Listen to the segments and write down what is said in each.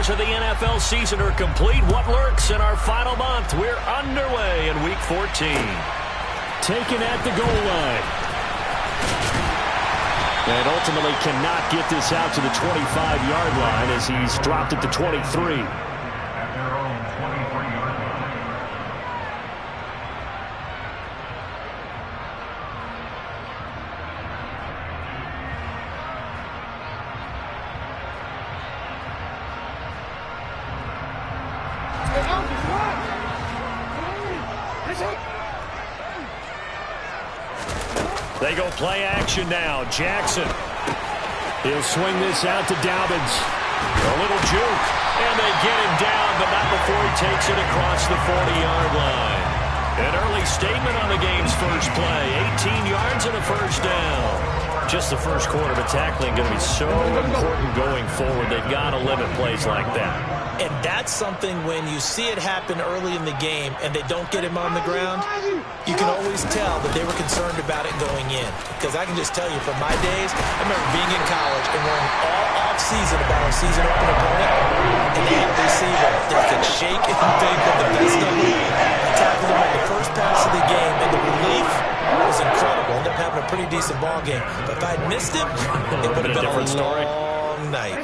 quarters of the NFL season are complete. What lurks in our final month? We're underway in Week 14. Taken at the goal line. And ultimately cannot get this out to the 25-yard line as he's dropped at the 23. They go play action now. Jackson. He'll swing this out to Dobbins. A little juke. And they get him down, but not before he takes it across the 40-yard line. An early statement on the game's first play. 18 yards and a first down. Just the first quarter, but tackling going to be so important going forward. They've got to limit plays like that. And that's something when you see it happen early in the game and they don't get him on the ground, you can always tell that they were concerned about it going in. Because I can just tell you from my days, I remember being in college and worrying all off-season about our season opener opponent. And they had a receiver that could shake and bake with the best of them. I tackled him on the first pass of the game, and the relief was incredible. Ended up having a pretty decent ball game. But if I'd missed him, it would have been a long night.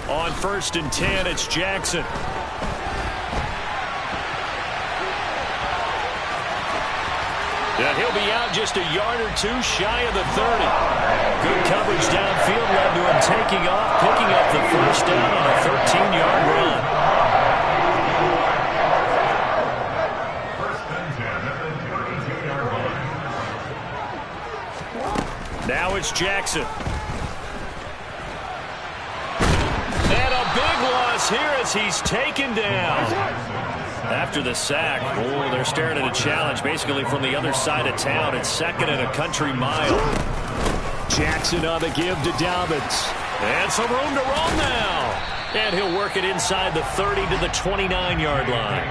On 1st and 10, it's Jackson. And he'll be out just a yard or two shy of the 30. Good coverage downfield led to him taking off, picking up the first down on a 13-yard run. Now it's Jackson. Big loss here as he's taken down. After the sack, they're staring at a challenge basically from the other side of town. It's 2nd and a country mile. Jackson on the give to Dobbins. And some room to roam now. And he'll work it inside the 30 to the 29-yard line.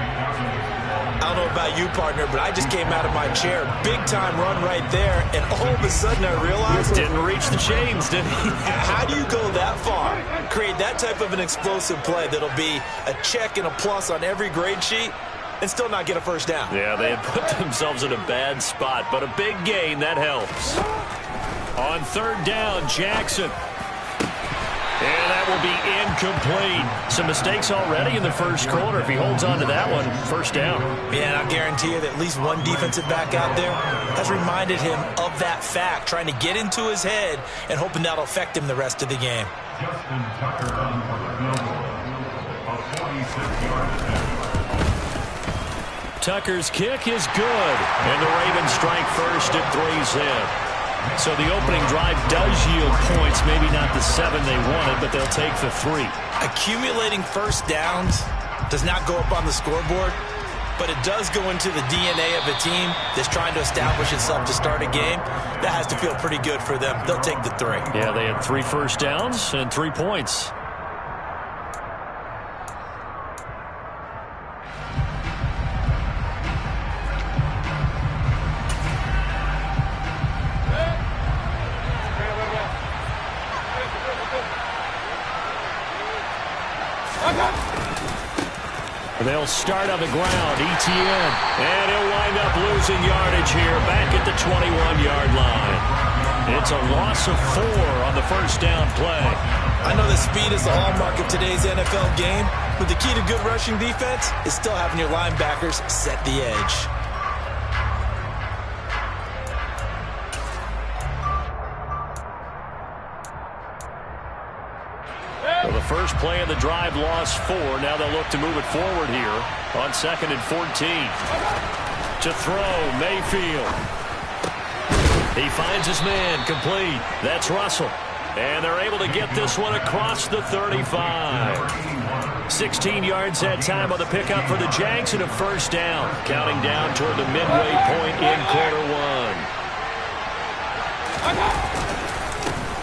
I don't know about you, partner, but I just came out of my chair. Big-time run right there, and all of a sudden I realized... Didn't reach the chains, did he? How do you go that far? Create that type of an explosive play that'll be a check and a plus on every grade sheet and still not get a first down. Yeah, they had put themselves in a bad spot, but a big gain, that helps. On 3rd down, Jackson. And that will be incomplete. Some mistakes already in the first quarter. If he holds on to that one, first down. Yeah, and I'll guarantee you that at least one defensive back out there has reminded him of that fact, trying to get into his head and hoping that'll affect him the rest of the game. Justin Tucker on for the field goal. A 46-yard attempt. Tucker's kick is good. And the Ravens strike first at 3-zip. So the opening drive does yield points, maybe not the 7 they wanted, but they'll take the 3. Accumulating first downs does not go up on the scoreboard, but it does go into the DNA of a team that's trying to establish itself to start a game. That has to feel pretty good for them. They'll take the 3. Yeah, they had 3 first downs and 3 points. They'll start on the ground. ETN. And he'll wind up losing yardage here back at the 21-yard line. It's a loss of 4 on the first down play. I know that speed is the hallmark of today's NFL game, but the key to good rushing defense is still having your linebackers set the edge. Well, the first play of the drive lost 4. Now they'll look to move it forward here on 2nd and 14. To throw, Mayfield. He finds his man, complete. That's Russell. And they're able to get this one across the 35. 16 yards that time on the pickup for the Jags and a first down. Counting down toward the midway point in quarter 1.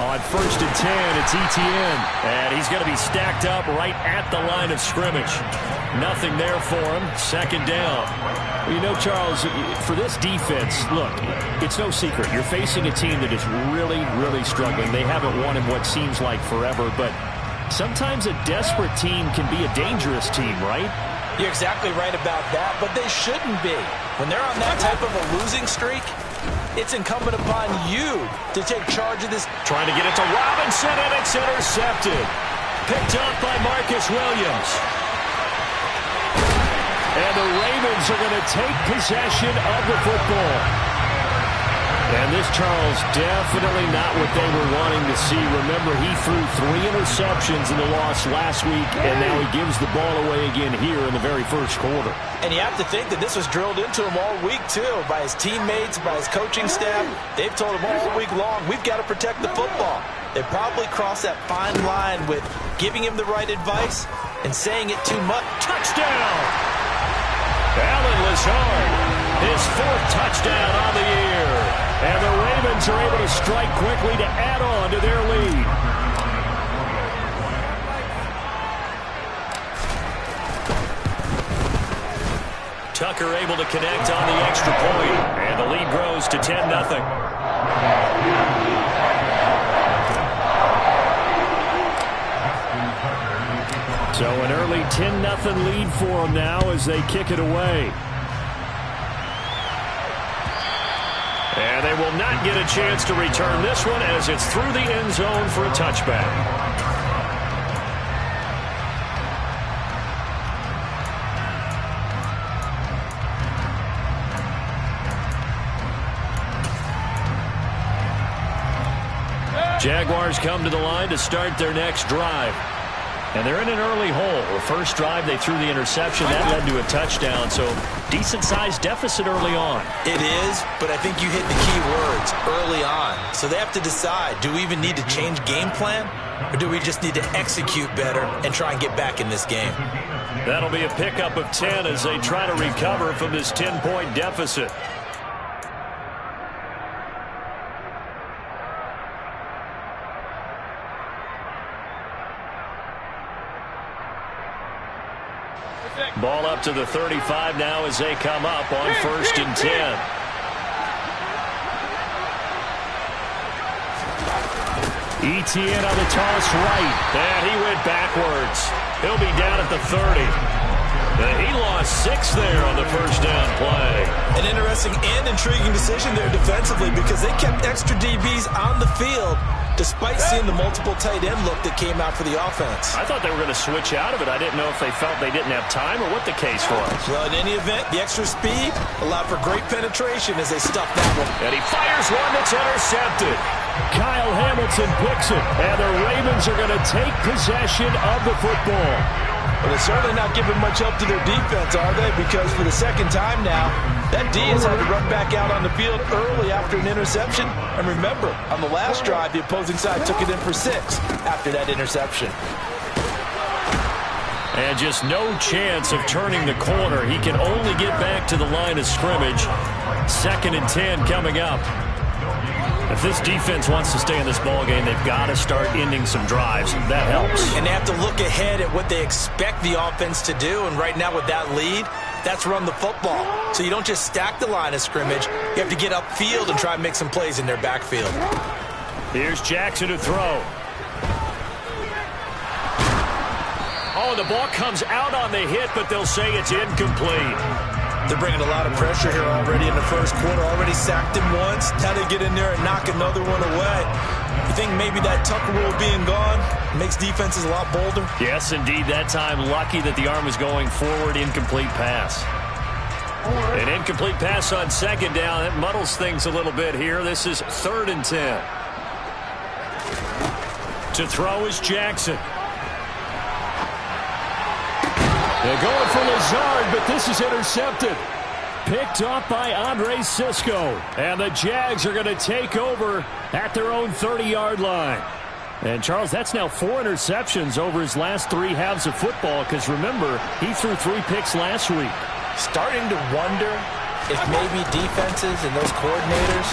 On 1st and 10, it's Etienne. And he's going to be stacked up right at the line of scrimmage. Nothing there for him. 2nd down. Well, you know, Charles, for this defense, look, it's no secret. You're facing a team that is really, really struggling. They haven't won in what seems like forever, but sometimes a desperate team can be a dangerous team, right? You're exactly right about that, but they shouldn't be. When they're on that type of a losing streak, it's incumbent upon you to take charge of this. Trying to get it to Robinson, and it's intercepted. Picked up by Marcus Williams. And the Ravens are going to take possession of the football. And this, Charles, definitely not what they were wanting to see. Remember, he threw 3 interceptions in the loss last week, and now he gives the ball away again here in the very first quarter. And you have to think that this was drilled into him all week, too, by his teammates, by his coaching staff. They've told him all week long, we've got to protect the football. They probably crossed that fine line with giving him the right advice and saying it too much. Touchdown! Allen Lazard, his 4th touchdown on the year. And the Ravens are able to strike quickly to add on to their lead. Tucker able to connect on the extra point. And the lead grows to 10-0. So an early 10-0 lead for them now as they kick it away. And they will not get a chance to return this one as it's through the end zone for a touchback. Jaguars come to the line to start their next drive. And they're in an early hole. The first drive, they threw the interception. That led to a touchdown. So decent-sized deficit early on. It is, but I think you hit the key words, early on. So they have to decide, do we even need to change game plan? Or do we just need to execute better and try and get back in this game? That'll be a pickup of 10 as they try to recover from this 10-point deficit. Ball up to the 35 now as they come up on 1st and 10. Etienne on the toss right. And he went backwards. He'll be down at the 30. And he lost 6 there on the first down play. An interesting and intriguing decision there defensively because they kept extra DBs on the field despite seeing the multiple tight end look that came out for the offense. I thought they were going to switch out of it. I didn't know if they felt they didn't have time or what the case was. Well, in any event, the extra speed allowed for great penetration as they stuffed that one. And he fires one that's intercepted. Kyle Hamilton picks it, and the Ravens are going to take possession of the football. But they're certainly not giving much help to their defense, are they? Because for the second time now, that D has had to run back out on the field early after an interception. And remember, on the last drive, the opposing side took it in for 6 after that interception. And just no chance of turning the corner. He can only get back to the line of scrimmage. 2nd and 10 coming up. If this defense wants to stay in this ballgame, they've got to start ending some drives. That helps. And they have to look ahead at what they expect the offense to do. And right now with that lead, that's run the football. So you don't just stack the line of scrimmage. You have to get upfield and try and make some plays in their backfield. Here's Jackson to throw. Oh, the ball comes out on the hit, but they'll say it's incomplete. They're bringing a lot of pressure here already in the first quarter. Already sacked him once. Now they get in there and knock another one away. You think maybe that Tucker rule being gone makes defenses a lot bolder? Yes, indeed. That time, lucky that the arm was going forward. Incomplete pass. An incomplete pass on 2nd down. That muddles things a little bit here. This is 3rd and 10. To throw is Jackson. They're going for Lazard, but this is intercepted. Picked up by Andre Sisco. And the Jags are going to take over at their own 30-yard line. And, Charles, that's now 4 interceptions over his last 3 halves of football because, remember, he threw 3 picks last week. Starting to wonder if maybe defenses and those coordinators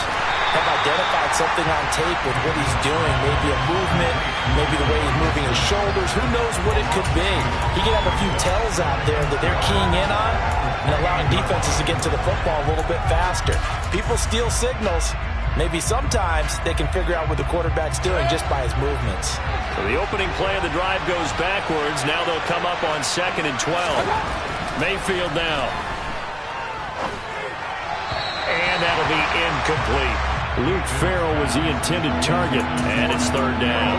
have identified something on tape with what he's doing. Maybe a movement, maybe the way he's moving his shoulders. Who knows what it could be? He could have a few tells out there that they're keying in on and allowing defenses to get to the football a little bit faster. People steal signals. Maybe sometimes they can figure out what the quarterback's doing just by his movements. So the opening play of the drive goes backwards. Now they'll come up on 2nd and 12. Mayfield now. And that'll be incomplete. Luke Farrell was the intended target, and it's 3rd down.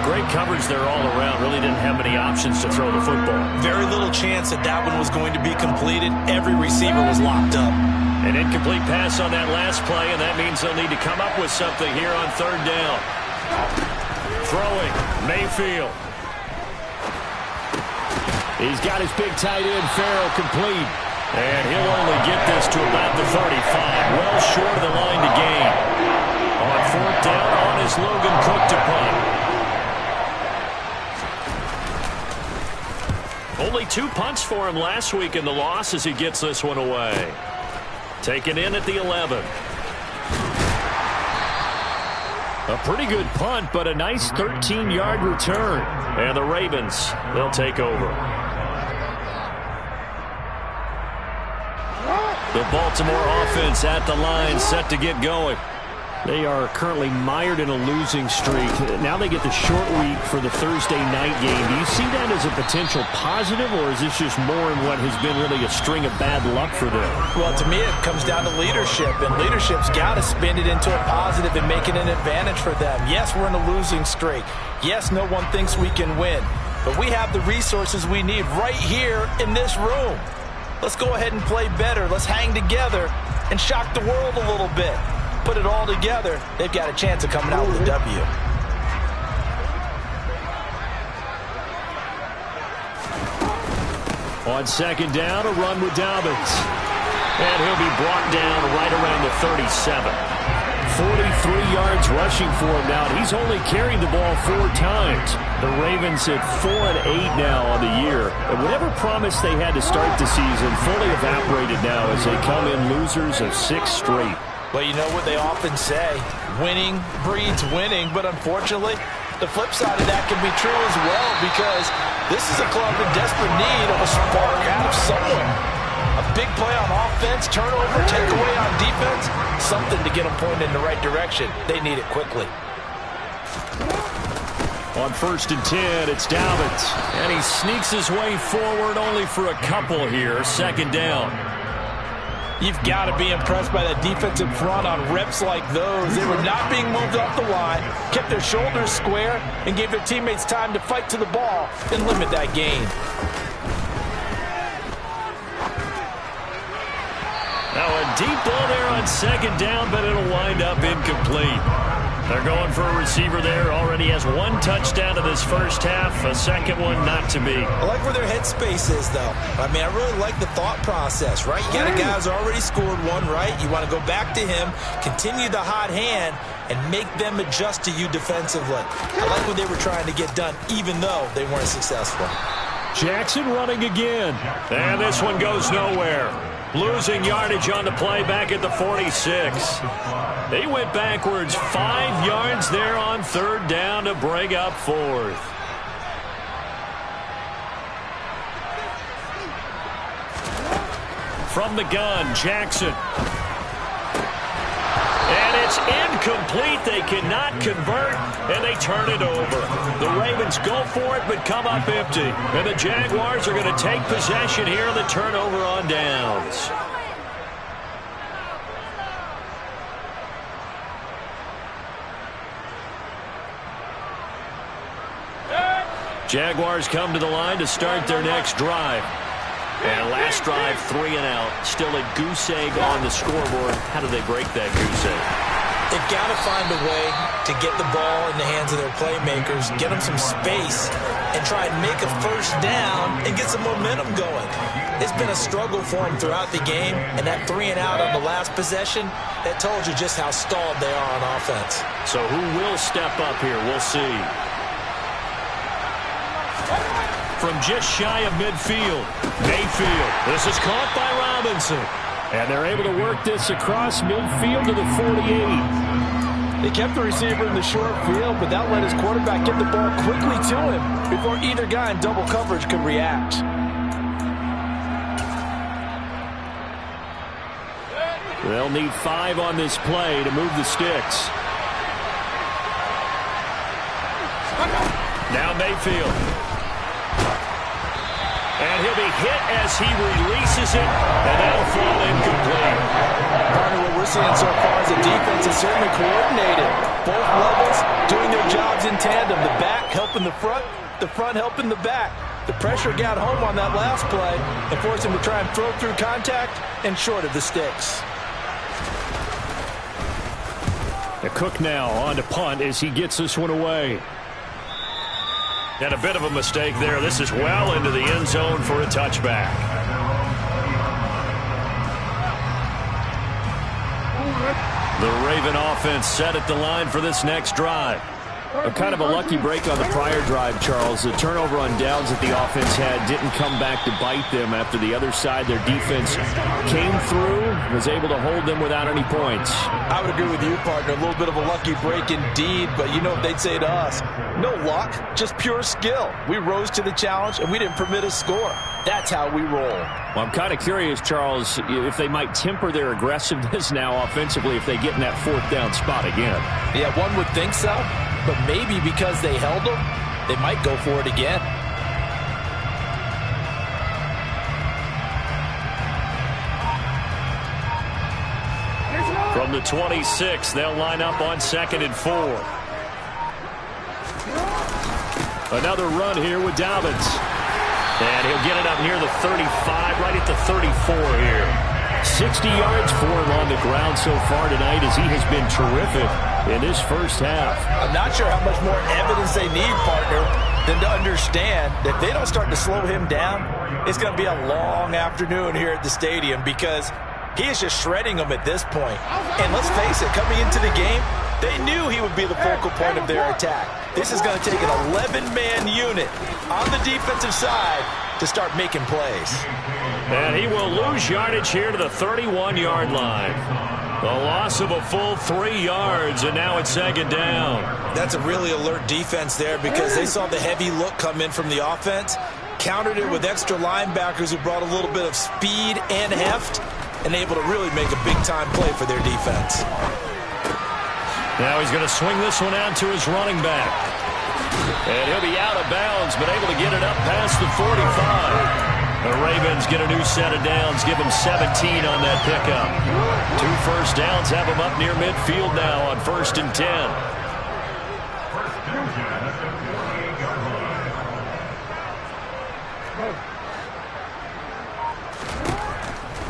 Great coverage there all around. Really didn't have many options to throw the football. Very little chance that that one was going to be completed. Every receiver was locked up. An incomplete pass on that last play, and that means they'll need to come up with something here on 3rd down. Throwing, Mayfield. He's got his big tight end, Farrell, complete. And he'll only get this to about the 35, well short of the line to gain. On 4th down, on is Logan Cook to punt. Only 2 punts for him last week in the loss as he gets this one away. Taken in at the 11. A pretty good punt, but a nice 13-yard return. And the Ravens, they'll take over. The Baltimore offense at the line, set to get going. They are currently mired in a losing streak. Now they get the short week for the Thursday night game. Do you see that as a potential positive, or is this just more in what has been really a string of bad luck for them? Well, to me, it comes down to leadership, and leadership's got to spin it into a positive and make it an advantage for them. Yes, we're in a losing streak. Yes, no one thinks we can win, but we have the resources we need right here in this room. Let's go ahead and play better. Let's hang together and shock the world a little bit. Put it all together, they've got a chance of coming out with a W. On 2nd down, a run with Dobbins. And he'll be brought down right around the 37. 43 yards rushing for him now. He's only carried the ball 4 times. The Ravens at 4-8 now on the year. And whatever promise they had to start the season fully evaporated now as they come in losers of 6 straight. Well, you know what they often say, winning breeds winning, but unfortunately, the flip side of that can be true as well, because this is a club in desperate need of a spark out of someone. A big play on offense, turnover, takeaway on defense, something to get them pointed in the right direction. They need it quickly. On 1st and 10, it's Dobbins. And he sneaks his way forward only for a couple here, 2nd down. You've got to be impressed by that defensive front on reps like those. They were not being moved off the line, kept their shoulders square, and gave their teammates time to fight to the ball and limit that gain. Now a deep ball there on 2nd down, but it'll wind up incomplete. They're going for a receiver there. Already has 1 touchdown in this first half. A second one not to be. I like where their headspace is, though. I mean, I really like the thought process, right? You got a guy who's already scored 1, right? You want to go back to him, continue the hot hand, and make them adjust to you defensively. I like what they were trying to get done, even though they weren't successful. Jackson running again. And this one goes nowhere. Losing yardage on the play back at the 46. They went backwards 5 yards there on 3rd down to bring up 4th. From the gun, Jackson. And it's incomplete. They cannot convert, and they turn it over. The Ravens go for it, but come up empty. And the Jaguars are going to take possession here on the turnover on downs. Jaguars come to the line to start their next drive. And last drive, 3 and out. Still a goose egg on the scoreboard. How do they break that goose egg? They've got to find a way to get the ball in the hands of their playmakers, get them some space, and try and make a first down and get some momentum going. It's been a struggle for them throughout the game, and that 3 and out on the last possession, that told you just how stalled they are on offense. So who will step up here? We'll see. From just shy of midfield, Mayfield. This is caught by Robinson. And they're able to work this across midfield to the 48. They kept the receiver in the short field, but that let his quarterback get the ball quickly to him before either guy in double coverage could react. They'll need 5 on this play to move the sticks. Now Mayfield. And he'll be hit as he releases it, and that'll fall incomplete. Partner, what we're seeing so far is the defense is certainly coordinated. Both levels doing their jobs in tandem. The back helping the front helping the back. The pressure got home on that last play and forced him to try and throw through contact and short of the sticks. The Cook now on to punt as he gets this one away. And a bit of a mistake there. This is well into the end zone for a touchback. The Raven offense set at the line for this next drive. A kind of a lucky break on the prior drive, Charles. The turnover on downs that the offense had didn't come back to bite them after the other side. Their defense came through, was able to hold them without any points. I would agree with you, partner. A little bit of a lucky break indeed, but you know what they'd say to us. No luck, just pure skill. We rose to the challenge, and we didn't permit a score. That's how we roll. Well, I'm kind of curious, Charles, if they might temper their aggressiveness now offensively if they get in that 4th down spot again. Yeah, one would think so. But maybe because they held them, they might go for it again. From the 26, they'll line up on 2nd and 4. Another run here with Dobbins. And he'll get it up near the 35, right at the 34 here. 60 yards for him on the ground so far tonight as he has been terrific in this first half. I'm not sure how much more evidence they need, partner, than to understand that if they don't start to slow him down, it's going to be a long afternoon here at the stadium because he is just shredding them at this point. And let's face it, coming into the game, they knew he would be the focal point of their attack. This is going to take an 11-man unit on the defensive side to start making plays. And he will lose yardage here to the 31-yard line. The loss of a full 3 yards, and now it's 2nd down. That's a really alert defense there because they saw the heavy look come in from the offense, countered it with extra linebackers who brought a little bit of speed and heft, and able to really make a big-time play for their defense. Now he's going to swing this one out to his running back. And he'll be out of bounds, but able to get it up past the 45. The Ravens get a new set of downs, give them 17 on that pickup. 2 first downs have them up near midfield now on 1st and 10.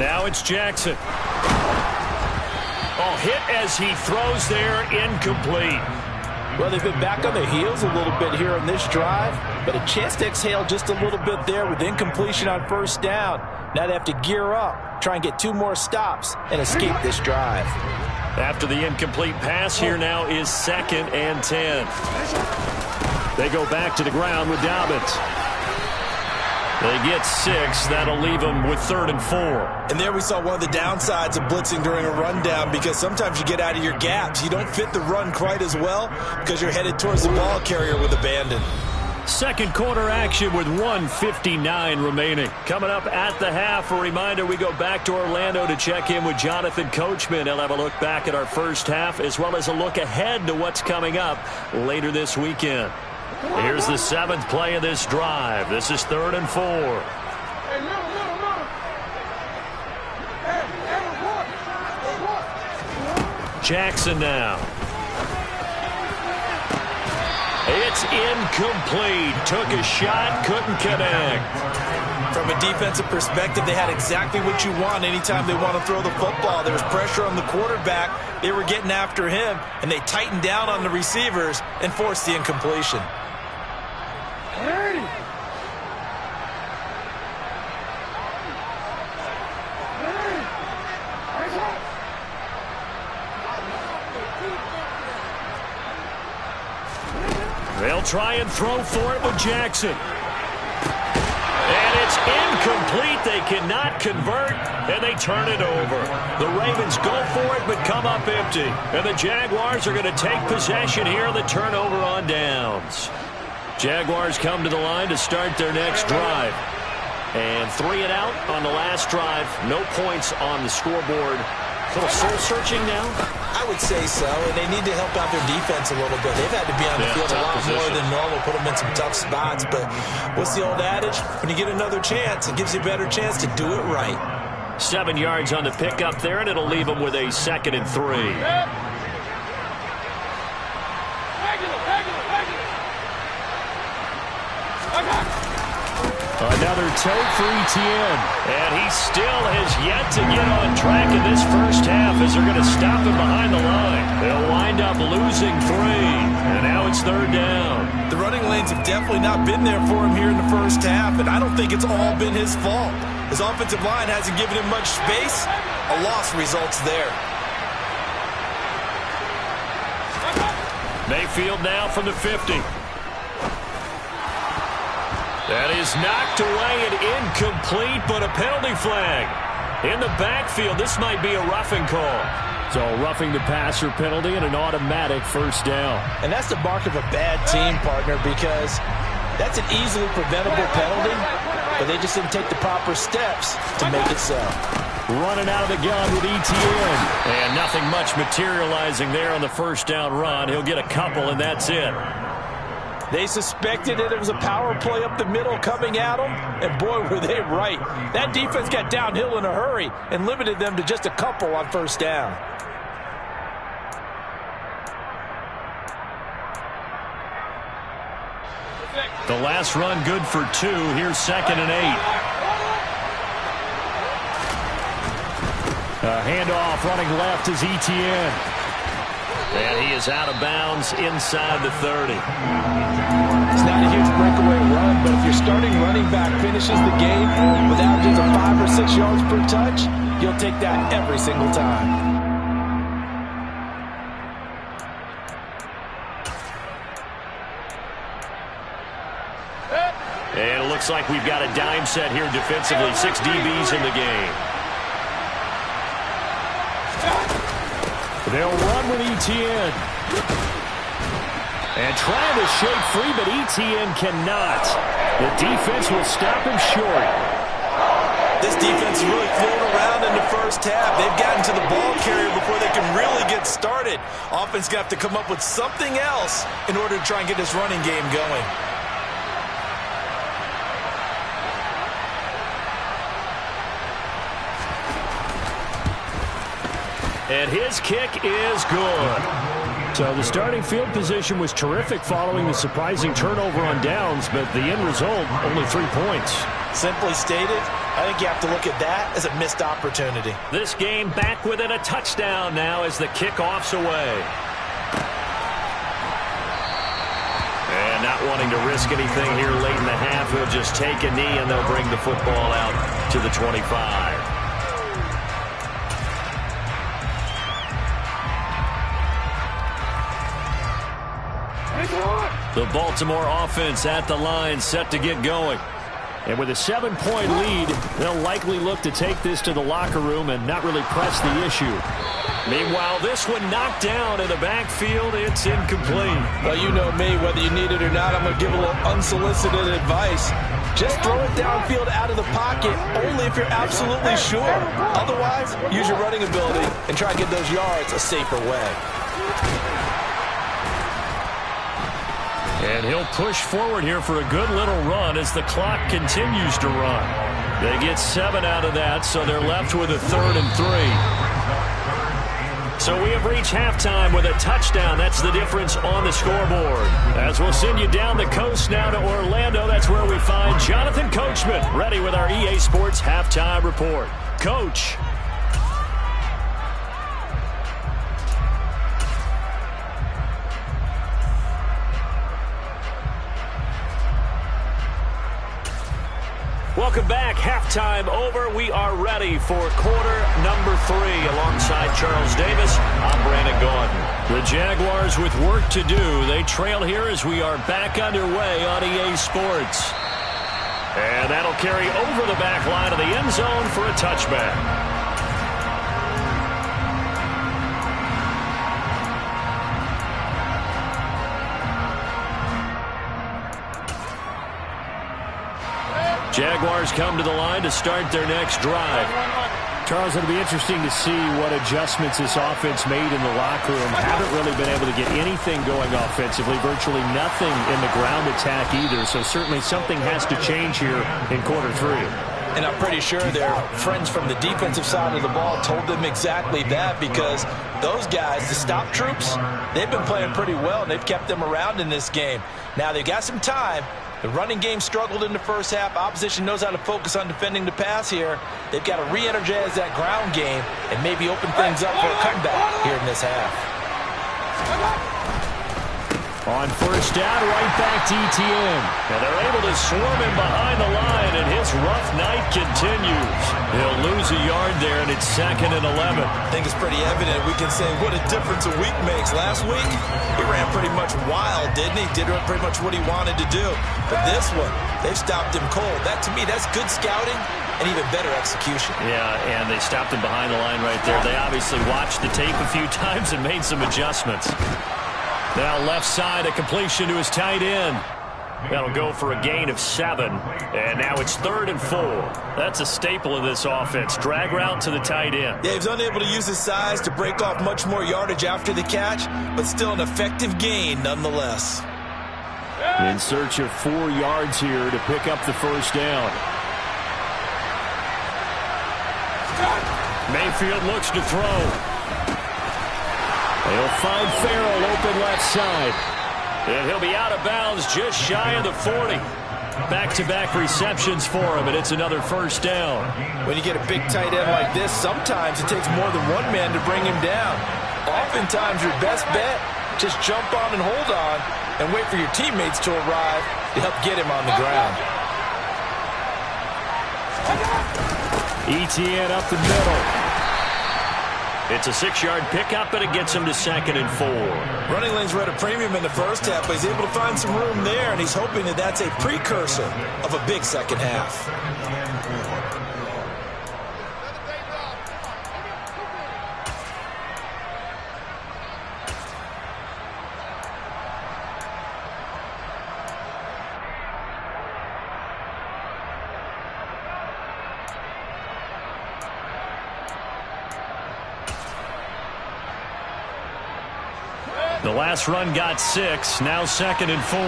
Now it's Jackson. Oh, hit as he throws there, incomplete. Well, they've been back on their heels a little bit here on this drive, but a chance to exhale just a little bit there with incompletion on 1st down. Now they have to gear up, try and get 2 more stops, and escape this drive. After the incomplete pass, here now is 2nd and 10. They go back to the ground with Dobbins. They get 6. That'll leave them with 3rd and 4. And there we saw one of the downsides of blitzing during a rundown because sometimes you get out of your gaps. You don't fit the run quite as well because you're headed towards the ball carrier with abandon. 2nd quarter action with 1:59 remaining. Coming up at the half, a reminder we go back to Orlando to check in with Jonathan Coachman. He'll have a look back at our first half as well as a look ahead to what's coming up later this weekend. Here's the 7th play of this drive. This is 3rd and 4. Jackson now. It's incomplete. Took a shot, couldn't connect. From a defensive perspective, they had exactly what you want anytime they want to throw the football. There was pressure on the quarterback. They were getting after him, and they tightened down on the receivers and forced the incompletion. They'll try and throw for it with Jackson. And it's incomplete. incomplete. They cannot convert, and they turn it over. The Ravens go for it, but come up empty. And the Jaguars are going to take possession here on the turnover on downs. Jaguars come to the line to start their next drive. And 3 and out on the last drive. No points on the scoreboard. A little soul-searching now? I would say so, and they need to help out their defense a little bit. They've had to be on the field a lot more than normal, put them in some tough spots. But what's the old adage? When you get another chance, it gives you a better chance to do it right. 7 yards on the pickup there, and it'll leave them with a 2nd and 3. Another tote for Etienne. And he still has yet to get on track in this first half as they're going to stop him behind the line. They'll wind up losing 3. And now it's 3rd down. The running lanes have definitely not been there for him here in the first half, and I don't think it's all been his fault. His offensive line hasn't given him much space. A loss results there. Mayfield now from the 50. That is knocked away and incomplete, but a penalty flag. In the backfield, this might be a roughing call. So roughing the passer penalty and an automatic 1st down. And that's the mark of a bad team, partner, because that's an easily preventable penalty, but they just didn't take the proper steps to make it so. Running out of the gun with Etienne. And nothing much materializing there on the 1st down run. He'll get a couple, and that's it. They suspected it was a power play up the middle coming at them, and boy, were they right. That defense got downhill in a hurry and limited them to just a couple on 1st down. The last run good for 2. Here's 2nd and 8. A handoff running left is Etienne. And he is out of bounds inside the 30. It's not a huge breakaway run, but if your starting running back finishes the game with averages of 5 or 6 yards per touch, you'll take that every single time. And it looks like we've got a dime set here defensively. 6 DBs in the game. They'll run with Etienne. And trying to shake free, but Etienne cannot. The defense will stop him short. This defense is really floating around in the first half. They've gotten to the ball carrier before they can really get started. Offense going to have to come up with something else in order to try and get this running game going. And his kick is good. So the starting field position was terrific following the surprising turnover on downs, but the end result, only 3 points. Simply stated, I think you have to look at that as a missed opportunity. This game back within a touchdown now as the kickoff's away. And not wanting to risk anything here late in the half, he'll just take a knee and they'll bring the football out to the 25. The Baltimore offense at the line, set to get going. And with a 7-point lead, they'll likely look to take this to the locker room and not really press the issue. Meanwhile, this one knocked down in the backfield. It's incomplete. Well, you know me, whether you need it or not, I'm going to give a little unsolicited advice. Just throw it downfield out of the pocket, only if you're absolutely sure. Otherwise, use your running ability and try to get those yards a safer way. And he'll push forward here for a good little run as the clock continues to run. They get 7 out of that, so they're left with a 3rd and 3. So we have reached halftime with a touchdown. That's the difference on the scoreboard. As we'll send you down the coast now to Orlando, that's where we find Jonathan Coachman ready with our EA Sports Halftime Report. Coach. Welcome back. Halftime over. We are ready for quarter number 3. Alongside Charles Davis, I'm Brandon Gaudin. The Jaguars with work to do. They trail here as we are back underway on EA Sports. And that'll carry over the back line of the end zone for a touchback. Jaguars come to the line to start their next drive. Charles, it'll be interesting to see what adjustments this offense made in the locker room. Haven't really been able to get anything going offensively, virtually nothing in the ground attack either. So certainly something has to change here in quarter three. And I'm pretty sure their friends from the defensive side of the ball told them exactly that, because those guys, the stop troops, they've been playing pretty well, and they've kept them around in this game. Now they've got some time. The running game struggled in the first half. Opposition knows how to focus on defending the pass here. They've got to re-energize that ground game and maybe open things up for a comeback here in this half. On first down, right back to Etienne. And they're able to swarm him behind the line, and his rough night continues. He'll lose a yard there, and it's 2nd and 11. I think it's pretty evident. We can say what a difference a week makes. Last week, he ran pretty much wild, didn't he? Did pretty much what he wanted to do. But this one, they've stopped him cold. That, to me, that's good scouting and even better execution. Yeah, and they stopped him behind the line right there. They obviously watched the tape a few times and made some adjustments. Now left side, a completion to his tight end. That'll go for a gain of 7. And now it's 3rd and 4. That's a staple of this offense. Drag route to the tight end. Yeah, he's unable to use his size to break off much more yardage after the catch, but still an effective gain nonetheless. In search of 4 yards here to pick up the first down. Mayfield looks to throw. He'll find Farrell open left side. And he'll be out of bounds just shy of the 40. Back-to-back receptions for him, and it's another first down. When you get a big tight end like this, sometimes it takes more than one man to bring him down. Oftentimes, your best bet, just jump on and hold on and wait for your teammates to arrive to help get him on the ground. Etienne up the middle. It's a 6-yard pickup, and it gets him to 2nd and 4. Running lanes were at a premium in the first half, but he's able to find some room there, and he's hoping that that's a precursor of a big second half. The last run got 6, now 2nd and 4.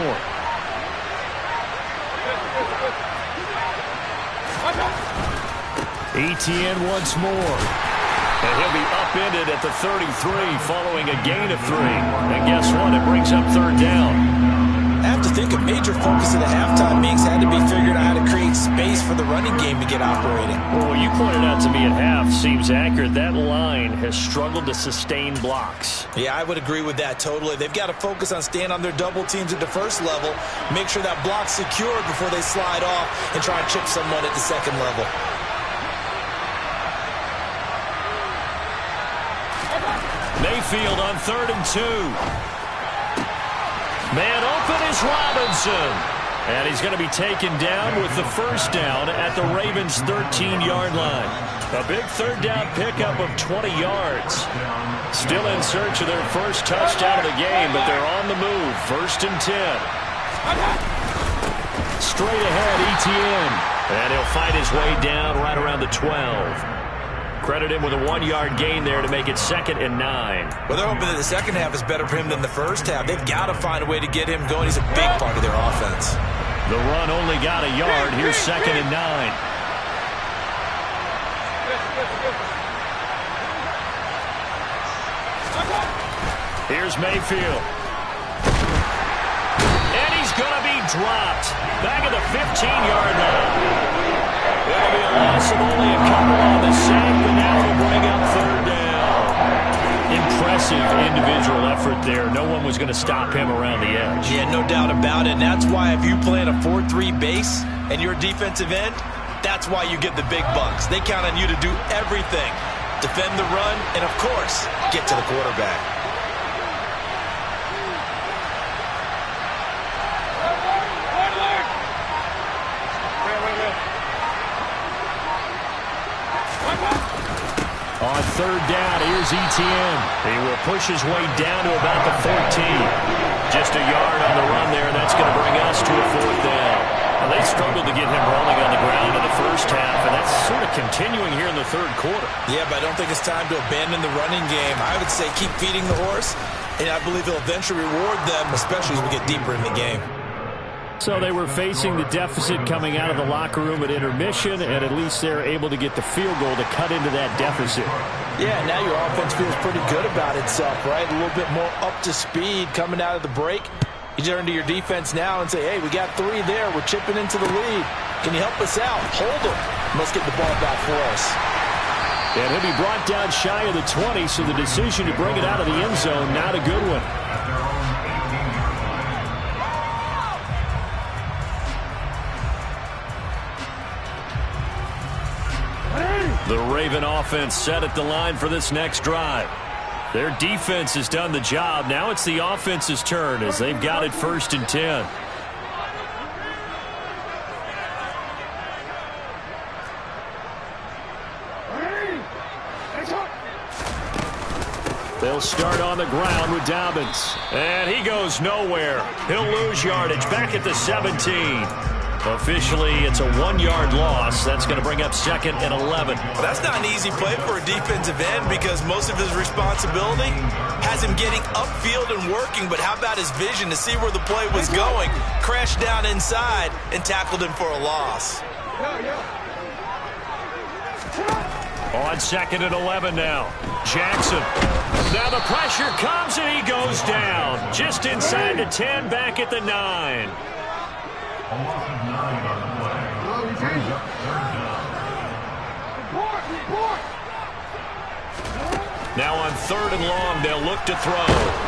Etienne once more. And he'll be upended at the 33 following a gain of 3. And guess what? It brings up 3rd down. I have to think a major focus of the halftime mix had to be figuring out how to create space for the running game to get operating. Well, what you pointed out to me at half seems accurate. That line has struggled to sustain blocks. Yeah, I would agree with that totally. They've got to focus on staying on their double teams at the first level, make sure that block's secured before they slide off and try and chip someone at the second level. Mayfield on 3rd and 2. Man open is Robinson. And he's going to be taken down with the first down at the Ravens' 13-yard line. A big 3rd down pickup of 20 yards. Still in search of their first touchdown of the game, but they're on the move. 1st and 10. Straight ahead, Etienne. And he'll fight his way down right around the 12. Credit him with a 1-yard gain there to make it 2nd and 9. Well, they're hoping that the second half is better for him than the first half. They've got to find a way to get him going. He's a big part of their offense. The run only got a yard. Here's 2nd and 9. Here's Mayfield. And he's going to be dropped. Back at the 15-yard line. It'll be a loss of only a couple on the sack, but now it'll bring up 3rd down. Impressive individual effort there. No one was going to stop him around the edge. Yeah, no doubt about it. And that's why if you play in a 4-3 base and you're a defensive end, that's why you get the big bucks. They count on you to do everything. Defend the run and, of course, get to the quarterback. third down. Here's Etienne. He will push his way down to about the 14. Just a yard on the run there, and that's going to bring us to a fourth down. Now, they struggled to get him rolling on the ground in the first half, and that's sort of continuing here in the third quarter. Yeah, but I don't think it's time to abandon the running game. I would say keep feeding the horse, and I believe he'll eventually reward them, especially as we get deeper in the game. So they were facing the deficit coming out of the locker room at intermission, and at least they're able to get the field goal to cut into that deficit. Yeah, now your offense feels pretty good about itself, right? A little bit more up to speed coming out of the break. You turn to your defense now and say, hey, we got 3 there. We're chipping into the lead. Can you help us out? Hold them. Let's get the ball back for us. And he'll be brought down shy of the 20, so the decision to bring it out of the end zone, not a good one. The Raven offense set at the line for this next drive. Their defense has done the job. Now it's the offense's turn as they've got it 1st and 10. They'll start on the ground with Dobbins. And he goes nowhere. He'll lose yardage back at the 17. Officially, it's a 1-yard loss. That's going to bring up 2nd and 11. Well, that's not an easy play for a defensive end because most of his responsibility has him getting upfield and working. But how about his vision to see where the play was going? Crashed down inside and tackled him for a loss. On 2nd and 11 now. Jackson. Now the pressure comes and he goes down. Just inside the 10, back at the 9. A loss of 9 on the play. Brings up 3rd down. Now on 3rd and long, they'll look to throw.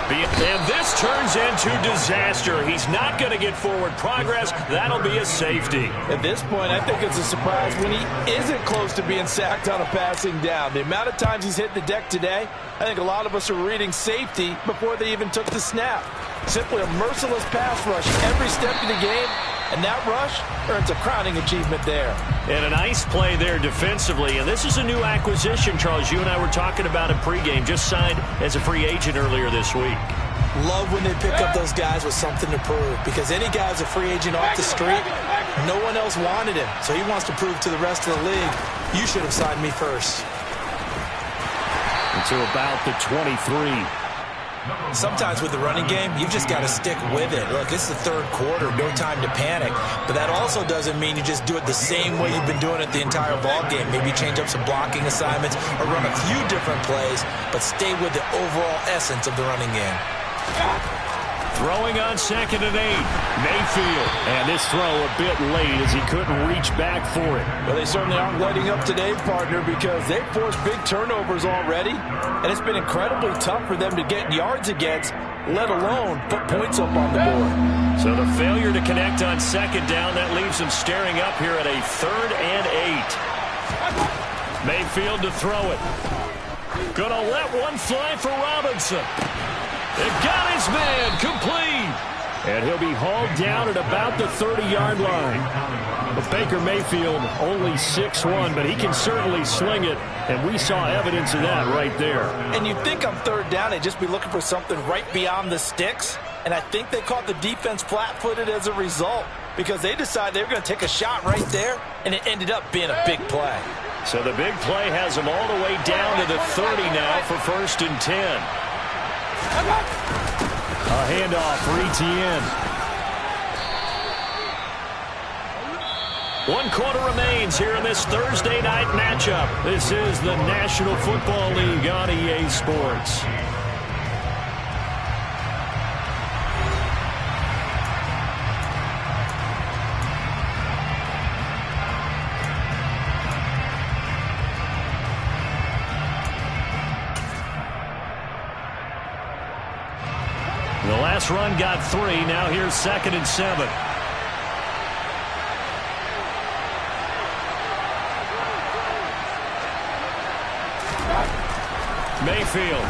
And this turns into disaster. He's not going to get forward progress. That'll be a safety. At this point, I think it's a surprise when he isn't close to being sacked on a passing down. The amount of times he's hit the deck today, I think a lot of us are reading safety before they even took the snap. Simply a merciless pass rush every step of the game. And that rush earns a crowning achievement there. And a nice play there defensively. And this is a new acquisition, Charles. You and I were talking about it pregame. Just signed as a free agent earlier this week. Love when they pick up those guys with something to prove. Because any guy who's a free agent off the street, no one else wanted him. So he wants to prove to the rest of the league, you should have signed me first. Until about the 23. Sometimes with the running game, you've just got to stick with it. Look, it's the 3rd quarter, no time to panic. But that also doesn't mean you just do it the same way you've been doing it the entire ball game. Maybe change up some blocking assignments or run a few different plays, but stay with the overall essence of the running game. Throwing on 2nd and 8. Mayfield. And this throw a bit late as he couldn't reach back for it. Well, they certainly aren't letting up today, partner, because they've forced big turnovers already. And it's been incredibly tough for them to get yards against, let alone put points up on the board. So the failure to connect on 2nd down, that leaves them staring up here at a 3rd and 8. Mayfield to throw it. Gonna let one fly for Robinson. It got his man complete. And he'll be hauled down at about the 30-yard line. But Baker Mayfield only 6'1", but he can certainly sling it, and we saw evidence of that right there. And you'd think on 3rd down they'd just be looking for something right beyond the sticks, and I think they caught the defense flat-footed as a result because they decided they were going to take a shot right there, and it ended up being a big play. So the big play has them all the way down to the 30 now for 1st and 10. A handoff for Etienne. 1 quarter remains here in this Thursday night matchup. This is the National Football League on EA Sports. The last run got 3. Now here's 2nd and 7. Mayfield.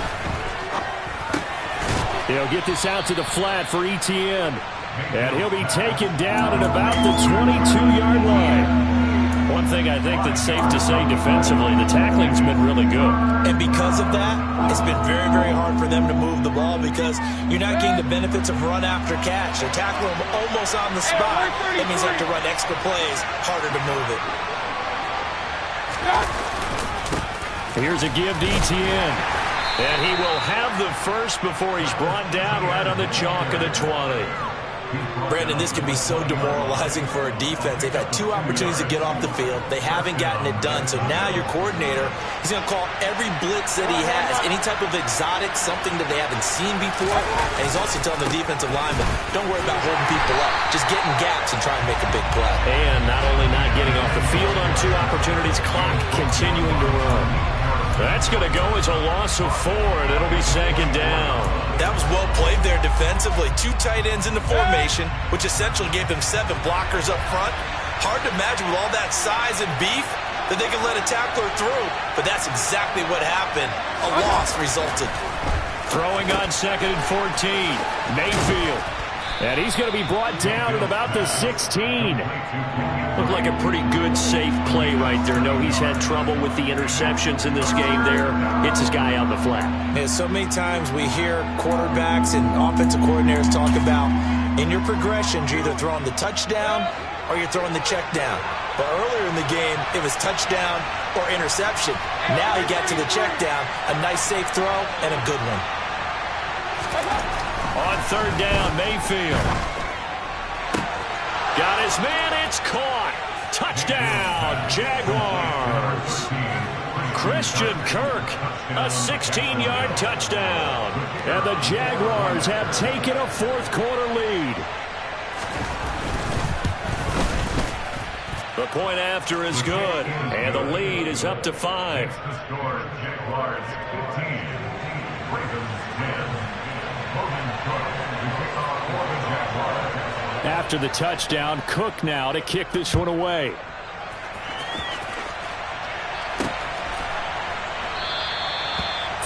They'll get this out to the flat for Etienne. And he'll be taken down at about the 22-yard line. One thing I think that's safe to say defensively, the tackling's been really good. And because of that, it's been very, very hard for them to move the ball because you're not getting the benefits of run after catch. They're tackling them almost on the spot. That means they have to run extra plays, harder to move it. Here's a give to Etienne. And he will have the first before he's brought down right on the chalk of the 20. Brandon, this can be so demoralizing for a defense. They've had 2 opportunities to get off the field. They haven't gotten it done. So now your coordinator, he's going to call every blitz that he has, any type of exotic, something that they haven't seen before. And he's also telling the defensive lineman, don't worry about holding people up. Just get in gaps and try and make a big play. And not only not getting off the field on 2 opportunities, clock continuing to run. That's going to go as a loss of 4, and it'll be 2nd down. That was well played there defensively. 2 tight ends in the formation, which essentially gave them 7 blockers up front. Hard to imagine with all that size and beef that they could let a tackler through, but that's exactly what happened. A loss resulted. Throwing on 2nd and 14, Mayfield. And he's going to be brought down at about the 16. Looked like a pretty good, safe play right there. No, he's had trouble with the interceptions in this game there. Hits his guy on the flat. Yeah, so many times we hear quarterbacks and offensive coordinators talk about in your progressions, you're either throwing the touchdown or you're throwing the check down. But earlier in the game, it was touchdown or interception. Now he got to the check down, a nice safe throw and a good one. On 3rd down, Mayfield. Got his man, it's caught. Touchdown, Jaguars. Christian Kirk, a 16-yard touchdown. And the Jaguars have taken a 4th quarter lead. The point after is good, and the lead is up to 5. Jaguars 15, Ravens 10. After the touchdown, Cook now to kick this one away.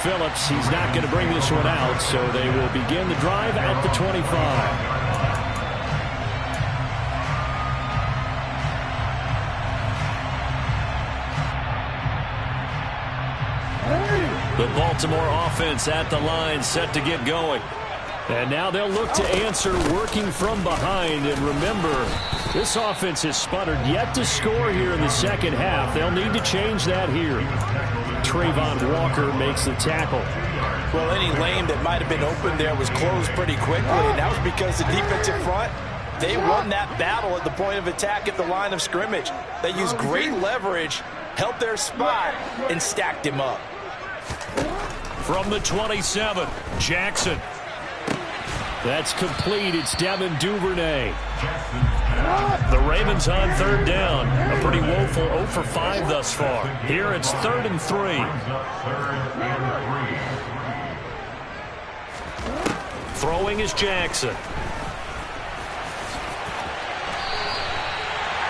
Phillips, he's not going to bring this one out, so they will begin the drive at the 25. The Baltimore offense at the line, set to get going. And now they'll look to answer working from behind. And remember, this offense has sputtered yet to score here in the 2nd half. They'll need to change that here. Trayvon Walker makes the tackle. Well, any lane that might have been open there was closed pretty quickly, and that was because the defensive front, they won that battle at the point of attack at the line of scrimmage. They used great leverage, held their spot, and stacked him up. From the 27, Jackson. That's complete. It's Devin Duvernay. The Ravens on 3rd down. A pretty woeful 0 for 5 thus far. Here it's 3rd and 3. Throwing is Jackson.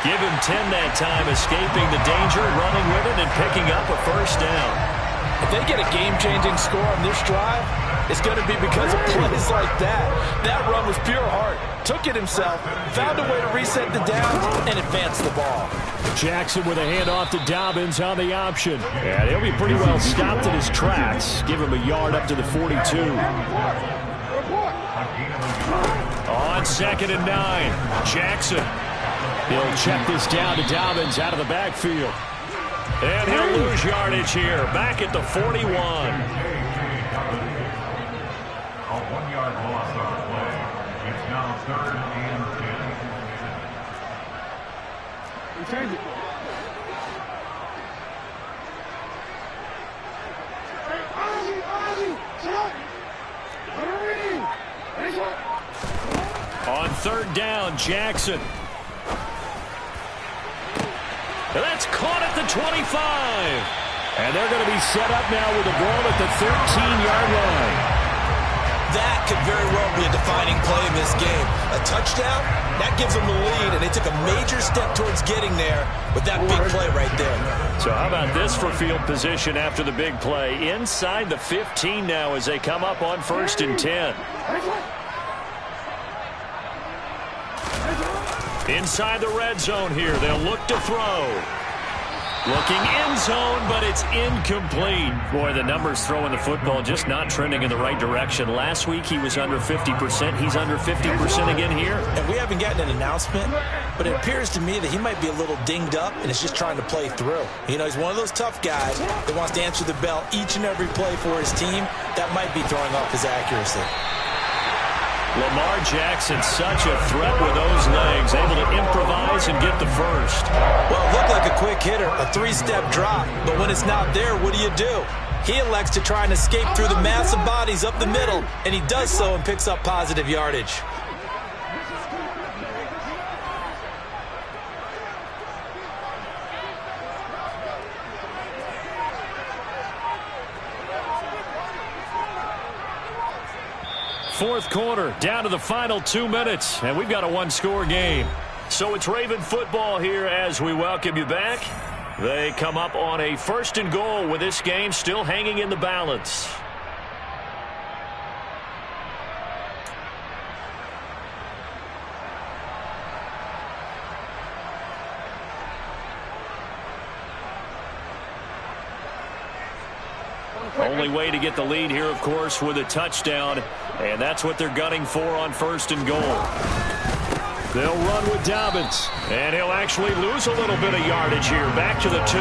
Give him 10 that time, escaping the danger, running with it, and picking up a 1st down. If they get a game-changing score on this drive, it's going to be because of plays like that. That run was pure heart. Took it himself, found a way to reset the downs, and advance the ball. Jackson with a handoff to Dobbins on the option. And he'll be pretty well stopped in his tracks. Give him a yard up to the 42. On 2nd and 9, Jackson. He'll check this down to Dobbins out of the backfield. And he'll lose yardage here, back at the 41. A 1-yard loss on the play. It's now 3rd and 10. Change it. On 3rd down, Jackson. And that's caught at the 25. And they're going to be set up now with the ball at the 13-yard line. That could very well be a defining play in this game. A touchdown, that gives them the lead, and they took a major step towards getting there with that big play right there. So how about this for field position after the big play? Inside the 15 now as they come up on 1st and 10. Inside the red zone here, they'll look to throw. Looking end zone, but it's incomplete. Boy, the numbers throwing the football just not trending in the right direction. Last week he was under 50%. He's under 50% again here. And we haven't gotten an announcement, but it appears to me that he might be a little dinged up and is just trying to play through. You know, he's one of those tough guys that wants to answer the bell each and every play for his team. That might be throwing off his accuracy. Lamar Jackson, such a threat with those legs, able to improvise and get the first. Well, it looked like a quick hitter, a three-step drop, but when it's not there, what do? He elects to try and escape through the massive bodies up the middle, and he does so and picks up positive yardage. Fourth quarter, down to the final 2 minutes, and we've got a one-score game. So it's Raven football here as we welcome you back. They come up on a 1st and goal with this game still hanging in the balance. Only way to get the lead here, of course, with a touchdown, and that's what they're gunning for on 1st and goal. They'll run with Dobbins, and he'll actually lose a little bit of yardage here, back to the 2.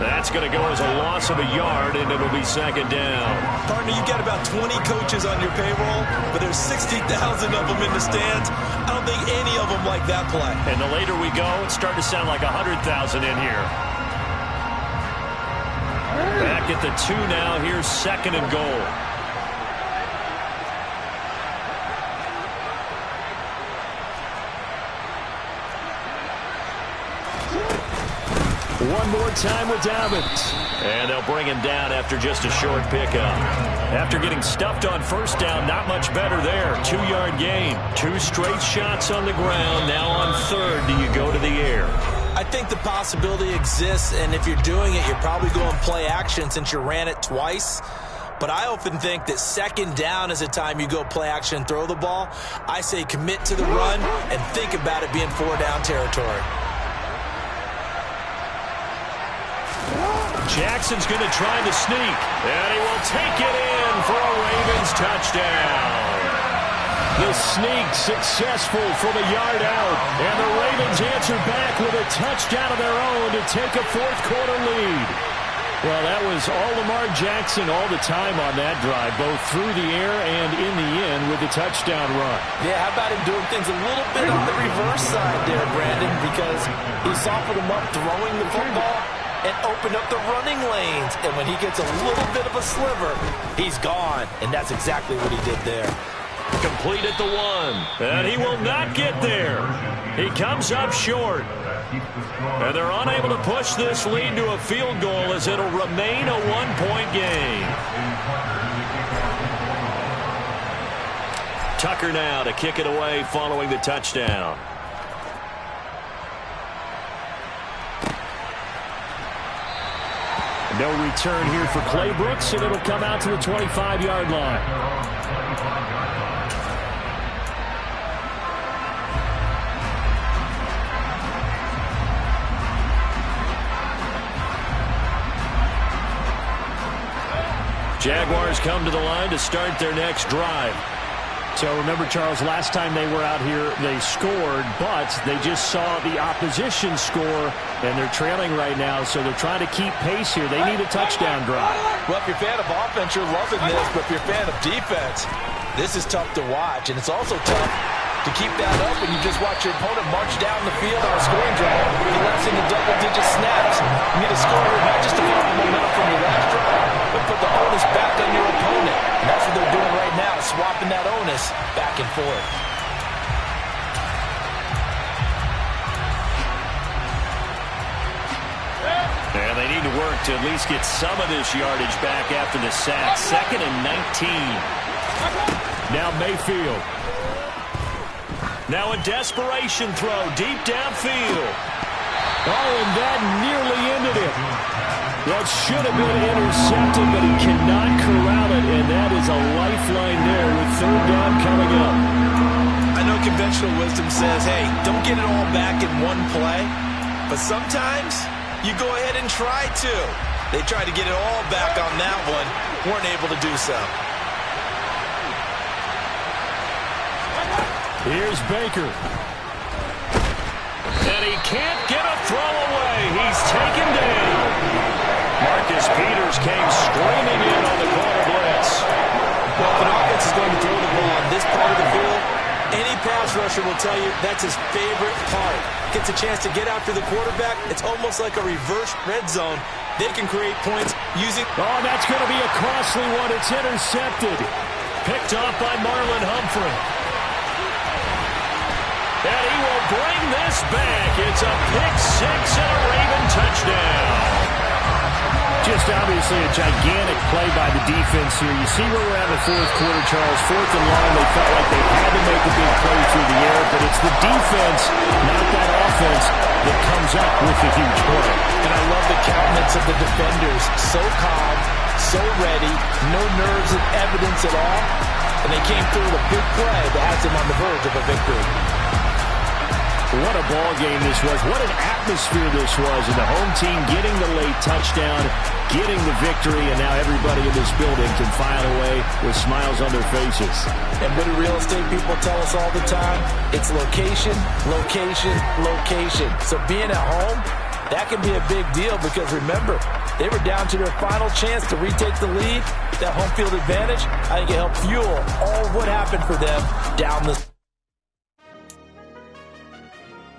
That's going to go as a loss of a yard, and it'll be 2nd down. Partner, you've got about 20 coaches on your payroll, but there's 60,000 of them in the stands. I don't think any of them like that play. And the later we go, it's starting to sound like 100,000 in here. Back at the 2 now. Here's 2nd and goal. One more time with Dobbins. And they'll bring him down after just a short pickup. After getting stuffed on 1st down, not much better there. 2-yard gain. 2 straight shots on the ground. Now on 3rd, do you go to the air? I think the possibility exists, and if you're doing it, you're probably going play action since you ran it twice. But I often think that 2nd down is a time you go play action and throw the ball. I say commit to the run and think about it being 4-down territory. Jackson's going to try to sneak, and he will take it in for a Ravens touchdown. The sneak successful from a yard out, and the Ravens answer back with a touchdown of their own to take a 4th quarter lead. Well, that was all Lamar Jackson all the time on that drive, both through the air and in the end with the touchdown run. Yeah, how about him doing things a little bit on the reverse side there, Brandon, because he softened him up throwing the football and opened up the running lanes. And when he gets a little bit of a sliver, he's gone. And that's exactly what he did there. Complete at the 1, and he will not get there. He comes up short, and they're unable to push this lead to a field goal as it'll remain a 1-point game. Tucker now to kick it away following the touchdown. No return here for Clay Brooks, and it'll come out to the 25-yard line. Jaguars come to the line to start their next drive. So remember, Charles, last time they were out here, they scored, but they just saw the opposition score, and they're trailing right now, so they're trying to keep pace here. They need a touchdown drive. Well, if you're a fan of offense, you're loving this, but if you're a fan of defense, this is tough to watch, and it's also tough to keep that up when you just watch your opponent march down the field on a scoring drive. You're less in the double-digit snaps. You need to score here, not just to follow the momentum from your last drive, but put the onus back on your opponent. And that's what they're doing right now, swapping that onus back and forth. And they need to work to at least get some of this yardage back after the sack. 2nd and 19. Now Mayfield. Now a desperation throw deep downfield. Oh, and that nearly ended it. That should have been intercepted, but he cannot corral it, and that is a lifeline there with 3rd down coming up. I know conventional wisdom says, hey, don't get it all back in one play, but sometimes you go ahead and try to. They tried to get it all back on that one. Weren't able to do so. Here's Baker. And he can't get a throw away. He's taken down. Marcus Peters came screaming in on the corner blitz. Well, if an offense is going to throw the ball on this part of the field, any pass rusher will tell you that's his favorite part. Gets a chance to get after the quarterback. It's almost like a reverse red zone. They can create points using... Oh, that's going to be a costly one. It's intercepted. Picked off by Marlon Humphrey. And he will bring this back. It's a pick-6 and a Raven touchdown. Just obviously a gigantic play by the defense here. You see where we're at in the fourth quarter, Charles. Fourth and long, they felt like they had to make a big play through the air, but it's the defense, not that offense, that comes up with the huge play. And I love the countenance of the defenders. So calm, so ready, no nerves and evidence at all. And they came through with a big play that has them on the verge of a victory. What a ball game this was. What an atmosphere this was. And the home team getting the late touchdown, getting the victory, and now everybody in this building can file away with smiles on their faces. And what do real estate people tell us all the time? It's location, location, location. So being at home, that can be a big deal because remember, they were down to their final chance to retake the lead. That home field advantage, I think it helped fuel all of what happened for them down the